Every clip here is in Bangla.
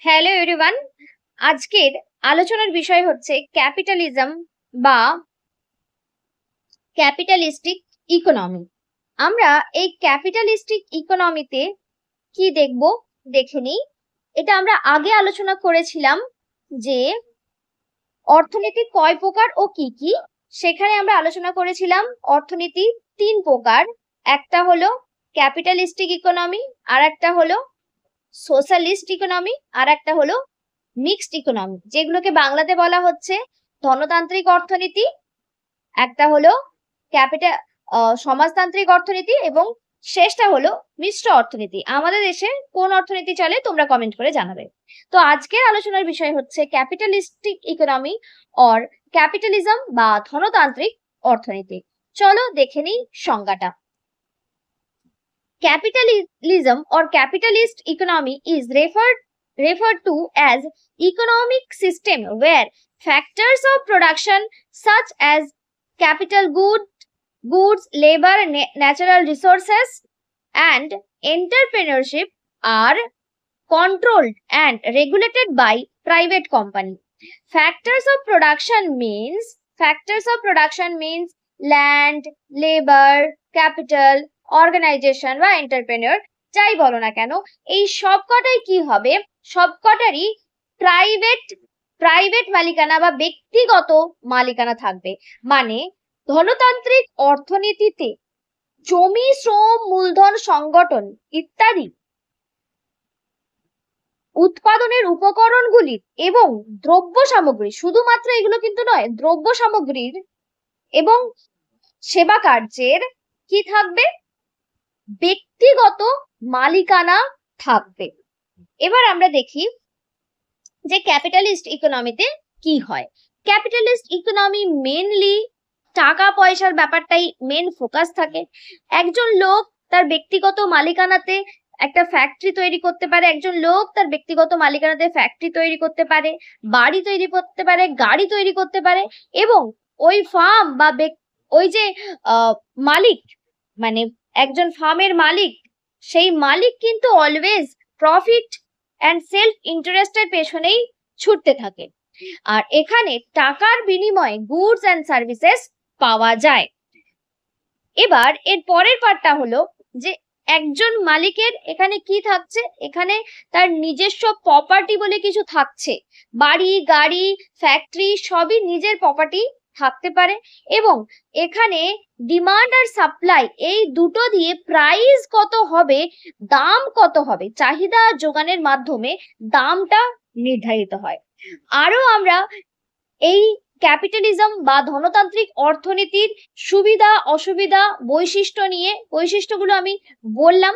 হ্যালো এভরিওয়ান, আজকের আলোচনার বিষয় হচ্ছে ক্যাপিটালিজম বা ক্যাপিটালিস্টিক ইকোনমি। আমরা এই ক্যাপিটালিস্টিক ইকোনমিতে কি দেখব দেখে নিই। এটা আমরা আগে আলোচনা করেছিলাম যে অর্থনীতি কয় প্রকার ও কি কি। সেখানে আমরা আলোচনা করেছিলাম অর্থনীতি তিন প্রকার, একটা হলো ক্যাপিটালিস্টিক ইকোনমি, আর একটা হলো সোশ্যালিস্ট ইকোনমি, আর একটা হলো মিক্সড ইকোনমি, যেগুলোকে বাংলাতে বলা হচ্ছে ধনতান্ত্রিক অর্থনীতি, একটা হলো ক্যাপিটাল সমাজতান্ত্রিক অর্থনীতি, এবং শেষটা হলো মিশ্র অর্থনীতি। আমাদের দেশে কোন অর্থনীতি চলে তোমরা কমেন্ট করে জানাবে। তো আজকের আলোচনার বিষয় হচ্ছে ক্যাপিটালিস্টিক ইকোনমি অর ক্যাপিটালিজম বা ধনতান্ত্রিক অর্থনীতি। চলো দেখে নিই সংজ্ঞাটা। Capitalism or capitalist economy is referred to as economic system where factors of production such as capital goods, labor, natural resources, and entrepreneurship are controlled and regulated by private company. Factors of production means land, labor, capital, organization বা এন্টারপ্রেনিয়র, যাই বলো না কেন, এই সবকটাই কি হবে, সবকটারই প্রাইভেট মালিকানা বা ব্যক্তিগত মালিকানা থাকবে। মানে ধনতান্ত্রিক অর্থনীতিতে জমি, শ্রম, মূলধন, সংগঠন ইত্যাদি উৎপাদনের উপকরণগুলি এবং দ্রব্য সামগ্রী, শুধুমাত্র এগুলো কিন্তু নয়, দ্রব্য সামগ্রীর এবং সেবা কার্যের কি থাকবে, ব্যক্তিগত মালিকানা থাকবে। এবার আমরা দেখি যে ক্যাপিটালিস্ট ইকোনমিতে কি হয়। ক্যাপিটালিস্ট ইকোনমি মেনলি টাকা পয়সার ব্যাপারটাই মেন ফোকাস থাকে। একজন লোক তার ব্যক্তিগত মালিকানাতে একটা ফ্যাক্টরি তৈরি করতে পারে, একজন লোক তার ব্যক্তিগত মালিকানাতে ফ্যাক্টরি তৈরি করতে পারে, বাড়ি তৈরি করতে পারে, গাড়ি তৈরি করতে পারে, এবং ওই ফার্ম বা ওই যে মালিক, মানে একজন ফার্মের মালিক, সেই মালিক কিন্তু অলওয়েজ প্রফিট অ্যান্ড সেলফ ইন্টারেস্টের পেছনেই ছুটতে থাকে। আর এখানে টাকার বিনিময়ে গুডস অ্যান্ড সার্ভিসেস পাওয়া যায়। এবার এর পরের পার্টটা হলো যে একজন মালিকের এখানে কি থাকছে, এখানে তার নিজস্ব প্রপার্টি বলে কিছু থাকছে, বাড়ি, গাড়ি, ফ্যাক্টরি সবই নিজের প্রপার্টি থাকতে পারে, এবং এখানে ডিমান্ড আর সাপ্লাই এই দুটো দিয়ে প্রাইস কত হবে, দাম কত হবে, চাহিদা যোগানের মাধ্যমে দামটা নির্ধারিত হয়। আরো আমরা এই ক্যাপিটালিজম বা ধনতান্ত্রিক অর্থনীতির সুবিধা অসুবিধা বৈশিষ্ট্যগুলো আমি বললাম।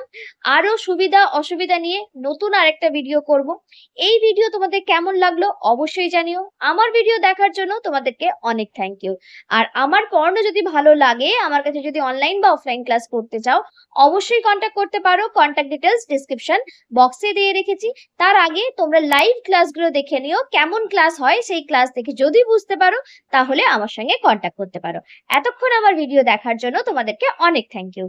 আরো সুবিধা অসুবিধা নিয়ে নতুন আরেকটা ভিডিও করব। এই ভিডিও তোমাদের কেমন লাগলো অবশ্যই জানিও। আমার ভিডিও দেখার জন্য তোমাদেরকে অনেক থ্যাংক ইউ। আর আমার পড়ানো যদি ভালো লাগে, আমার কাছে যদি অনলাইন বা অফলাইন ক্লাস করতে চাও, অবশ্যই কন্ট্যাক্ট করতে পারো। কন্ট্যাক্ট ডিটেলস ডেসক্রিপশন বক্সে দিয়ে রেখেছি। তার আগে তোমরা লাইভ ক্লাসগুলো দেখে নিও, কেমন ক্লাস হয় সেই ক্লাস দেখে যদি বুঝতে পারো তাহলে আমার সঙ্গে কন্ট্যাক্ট করতে পারো। এতক্ষণ আমার ভিডিও দেখার জন্য তোমাদেরকে অনেক থ্যাংক ইউ।